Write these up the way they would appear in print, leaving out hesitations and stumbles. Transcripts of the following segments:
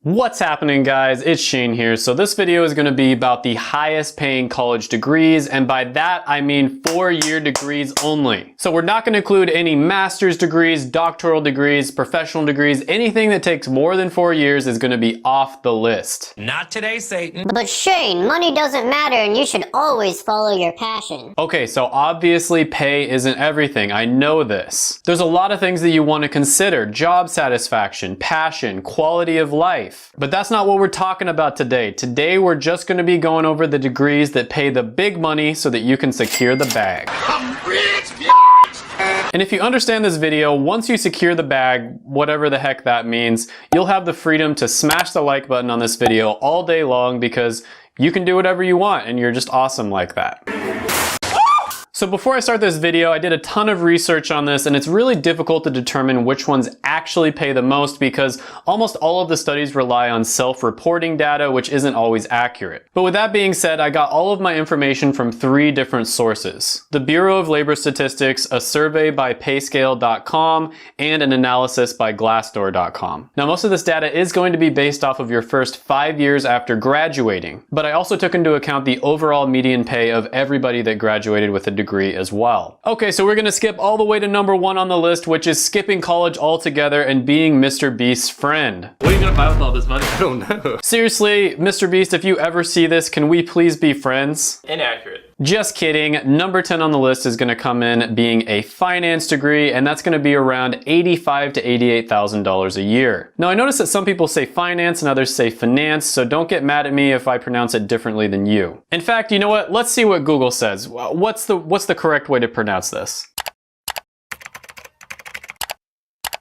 What's happening, guys? It's Shane here. So this video is going to be about the highest paying college degrees, and by that I mean 4-year degrees only. So we're not going to include any master's degrees, doctoral degrees, professional degrees. Anything that takes more than 4 years is going to be off the list. Not today, Satan. But Shane, money doesn't matter and you should always follow your passion. Okay, so obviously pay isn't everything. I know this. There's a lot of things that you want to consider: job satisfaction, passion, quality of life. But that's not what we're talking about today. Today we're just going to be going over the degrees that pay the big money so that you can secure the bag. I'm rich, bitch! And if you understand this video, once you secure the bag, whatever the heck that means, you'll have the freedom to smash the like button on this video all day long because you can do whatever you want and you're just awesome like that. So before I start this video, I did a ton of research on this, and it's really difficult to determine which ones actually pay the most because almost all of the studies rely on self-reporting data, which isn't always accurate. But with that being said, I got all of my information from 3 different sources: the Bureau of Labor Statistics, a survey by payscale.com, and an analysis by glassdoor.com. Now, most of this data is going to be based off of your first 5 years after graduating, but I also took into account the overall median pay of everybody that graduated with a degree as well. Okay, so we're gonna skip all the way to number 1 on the list, which is skipping college altogether and being Mr. Beast's friend. What are you gonna buy with all this money? I don't know. Seriously, Mr. Beast, if you ever see this, can we please be friends? Inaccurate. Just kidding. Number 10 on the list is going to come in being a finance degree, and that's going to be around $85,000 to $88,000 a year. Now, I notice that some people say finance and others say finance, so don't get mad at me if I pronounce it differently than you. In fact, you know what? Let's see what Google says. What's the correct way to pronounce this?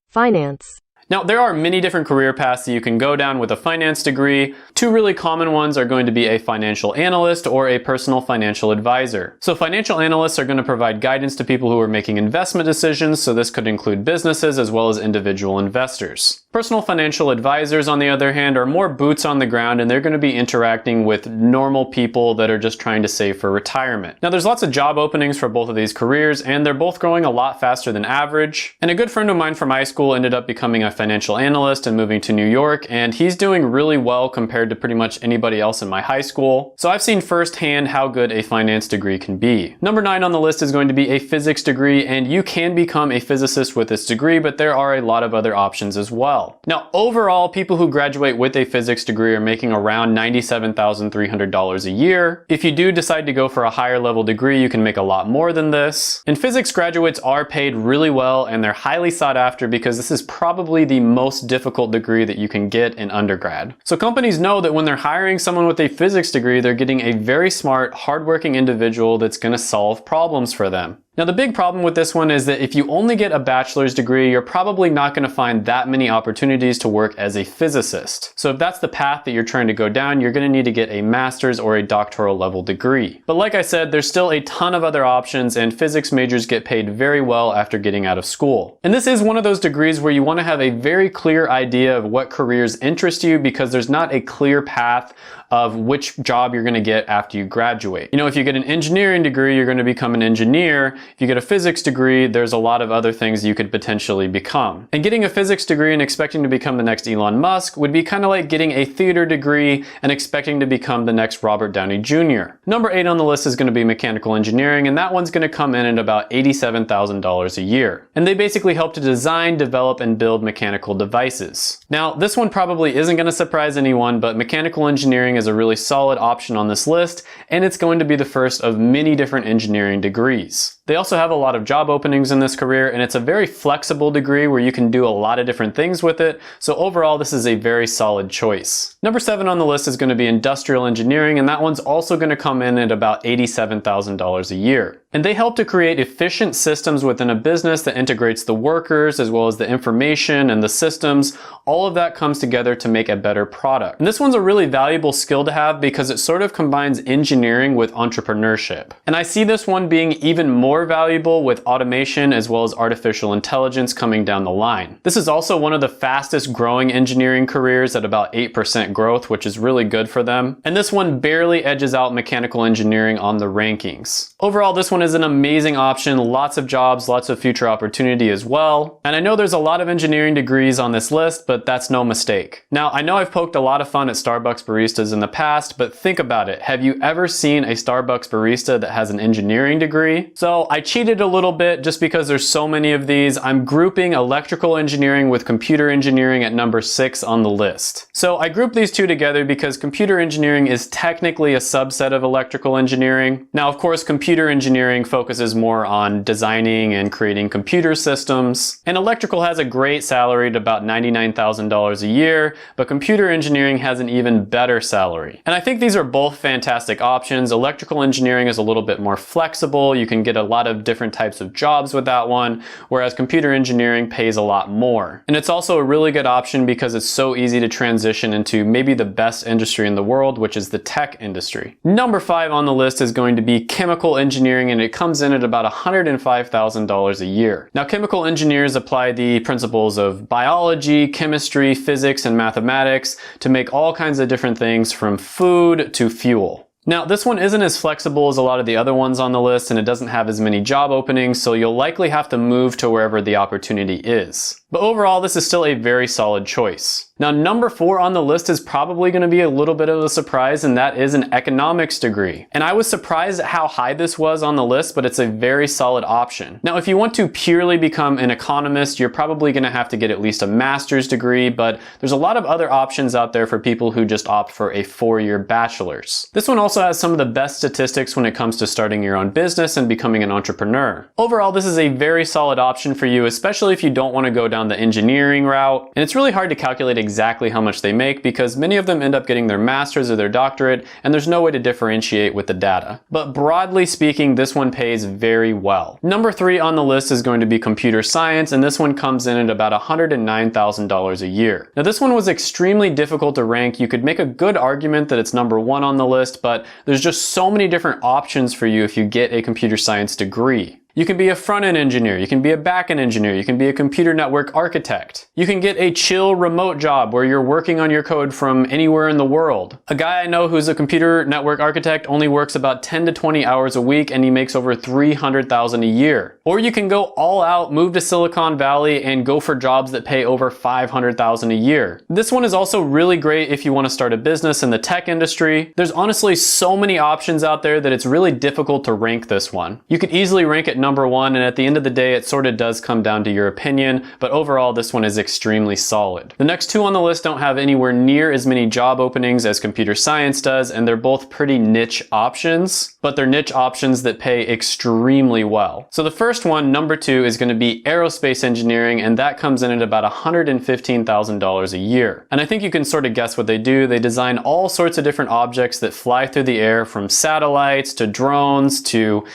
Finance. Now, there are many different career paths that you can go down with a finance degree. 2 really common ones are going to be a financial analyst or a personal financial advisor. So financial analysts are going to provide guidance to people who are making investment decisions, so this could include businesses as well as individual investors. Personal financial advisors, on the other hand, are more boots on the ground, and they're going to be interacting with normal people that are just trying to save for retirement. Now, there's lots of job openings for both of these careers, and they're both growing a lot faster than average. And a good friend of mine from high school ended up becoming a financial analyst and moving to New York, and he's doing really well compared to pretty much anybody else in my high school. So I've seen firsthand how good a finance degree can be. Number 9 on the list is going to be a physics degree, and you can become a physicist with this degree, but there are a lot of other options as well. Now, overall, people who graduate with a physics degree are making around $97,300 a year. If you do decide to go for a higher level degree, you can make a lot more than this. And physics graduates are paid really well, and they're highly sought after because this is probably the most difficult degree that you can get in undergrad. So companies know that when they're hiring someone with a physics degree, they're getting a very smart, hardworking individual that's going to solve problems for them. Now, the big problem with this one is that if you only get a bachelor's degree, you're probably not going to find that many opportunities to work as a physicist. So if that's the path that you're trying to go down, you're going to need to get a master's or a doctoral level degree. But like I said, there's still a ton of other options, and physics majors get paid very well after getting out of school. And this is one of those degrees where you want to have a very clear idea of what careers interest you, because there's not a clear path of which job you're going to get after you graduate. You know, if you get an engineering degree, you're going to become an engineer. If you get a physics degree, there's a lot of other things you could potentially become. And getting a physics degree and expecting to become the next Elon Musk would be kind of like getting a theater degree and expecting to become the next Robert Downey Jr. Number 8 on the list is going to be mechanical engineering, and that one's going to come in at about $87,000 a year. And they basically help to design, develop, and build mechanical devices. Now, this one probably isn't going to surprise anyone, but mechanical engineering is a really solid option on this list, and it's going to be the first of many different engineering degrees. They also have a lot of job openings in this career, and it's a very flexible degree where you can do a lot of different things with it, so overall this is a very solid choice. Number 7 on the list is going to be industrial engineering, and that one's also going to come in at about $87,000 a year. And they help to create efficient systems within a business that integrates the workers as well as the information and the systems. All of that comes together to make a better product. And this one's a really valuable skill to have because it sort of combines engineering with entrepreneurship. And I see this one being even more more valuable with automation as well as artificial intelligence coming down the line. This is also one of the fastest growing engineering careers at about 8% growth, which is really good for them. And this one barely edges out mechanical engineering on the rankings. Overall, this one is an amazing option, lots of jobs, lots of future opportunity as well. And I know there's a lot of engineering degrees on this list, but that's no mistake. Now, I know I've poked a lot of fun at Starbucks baristas in the past, but think about it. Have you ever seen a Starbucks barista that has an engineering degree? So I cheated a little bit just because there's so many of these. I'm grouping electrical engineering with computer engineering at number 6 on the list. So I grouped these two together because computer engineering is technically a subset of electrical engineering. Now, of course, computer engineering focuses more on designing and creating computer systems. And electrical has a great salary at about $99,000 a year, but computer engineering has an even better salary. And I think these are both fantastic options. Electrical engineering is a little bit more flexible. You can get a lot of different types of jobs with that one, whereas computer engineering pays a lot more. And it's also a really good option because it's so easy to transition into maybe the best industry in the world, which is the tech industry. Number 5 on the list is going to be chemical engineering, and it comes in at about $105,000 a year. Now, chemical engineers apply the principles of biology, chemistry, physics, and mathematics to make all kinds of different things from food to fuel. Now, this one isn't as flexible as a lot of the other ones on the list, and it doesn't have as many job openings, so you'll likely have to move to wherever the opportunity is. But overall, this is still a very solid choice. Now, number 4 on the list is probably going to be a little bit of a surprise, and that is an economics degree. And I was surprised at how high this was on the list, but it's a very solid option. Now, if you want to purely become an economist, you're probably going to have to get at least a master's degree, but there's a lot of other options out there for people who just opt for a 4-year bachelor's. This one also has some of the best statistics when it comes to starting your own business and becoming an entrepreneur. Overall, this is a very solid option for you, especially if you don't want to go down the engineering route. And it's really hard to calculate exactly how much they make because many of them end up getting their master's or their doctorate, and there's no way to differentiate with the data. But broadly speaking, this one pays very well. Number 3 on the list is going to be computer science, and this one comes in at about $109,000 a year. Now, this one was extremely difficult to rank. You could make a good argument that it's number 1 on the list, but there's just so many different options for you if you get a computer science degree. You can be a front-end engineer, you can be a back-end engineer, you can be a computer network architect. You can get a chill remote job where you're working on your code from anywhere in the world. A guy I know who's a computer network architect only works about 10 to 20 hours a week and he makes over $300,000 a year. Or you can go all out, move to Silicon Valley and go for jobs that pay over $500,000 a year. This one is also really great if you want to start a business in the tech industry. There's honestly so many options out there that it's really difficult to rank this one. You could easily rank it number 1, and at the end of the day, it sort of does come down to your opinion, but overall, this one is extremely solid. The next 2 on the list don't have anywhere near as many job openings as computer science does, and they're both pretty niche options, but they're niche options that pay extremely well. So the first one, number 2, is going to be aerospace engineering, and that comes in at about $115,000 a year. And I think you can sort of guess what they do. They design all sorts of different objects that fly through the air, from satellites to drones to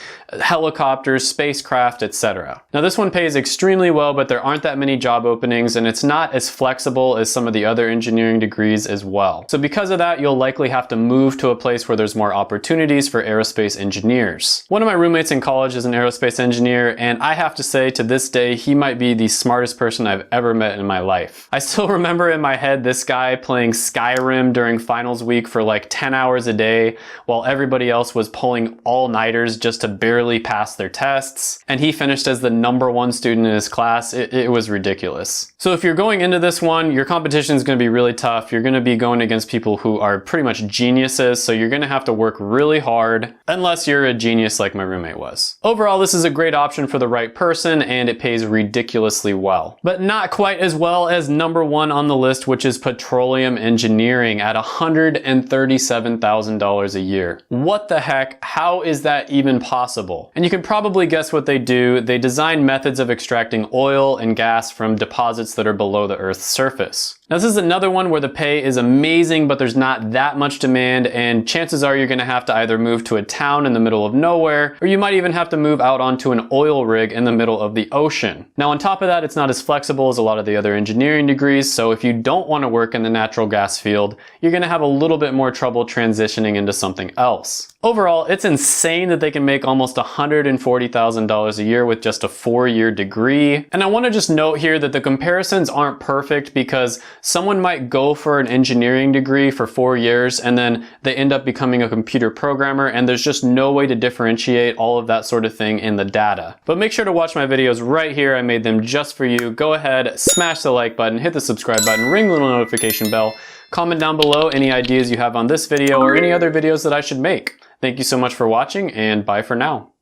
helicopters, spacecraft, etc. Now, this one pays extremely well, but there aren't that many job openings, and it's not as flexible as some of the other engineering degrees as well. So because of that, you'll likely have to move to a place where there's more opportunities for aerospace engineers. One of my roommates in college is an aerospace engineer, and I have to say, to this day, he might be the smartest person I've ever met in my life. I still remember in my head this guy playing Skyrim during finals week for like 10 hours a day, while everybody else was pulling all-nighters just to barely pass their tests, and he finished as the number 1 student in his class. It was ridiculous. So if you're going into this one, your competition is going to be really tough. You're going to be going against people who are pretty much geniuses, so you're going to have to work really hard, unless you're a genius like my roommate was. Overall, this is a great option for the right person, and it pays ridiculously well. But not quite as well as number 1 on the list, which is petroleum engineering at $137,000 a year. What the heck? How is that even possible? And you can probably guess what they do. They design methods of extracting oil and gas from deposits that are below the Earth's surface. Now this is another one where the pay is amazing, but there's not that much demand, and chances are you're gonna have to either move to a town in the middle of nowhere, or you might even have to move out onto an oil rig in the middle of the ocean. Now on top of that, it's not as flexible as a lot of the other engineering degrees, so if you don't wanna work in the natural gas field, you're gonna have a little bit more trouble transitioning into something else. Overall, it's insane that they can make almost $140,000 a year with just a 4-year degree. And I wanna just note here that the comparisons aren't perfect because someone might go for an engineering degree for 4 years and then they end up becoming a computer programmer, and there's just no way to differentiate all of that sort of thing in the data. But make sure to watch my videos right here. I made them just for you. Go ahead, smash the like button, hit the subscribe button, ring the little notification bell. Comment down below any ideas you have on this video or any other videos that I should make. Thank you so much for watching, and bye for now.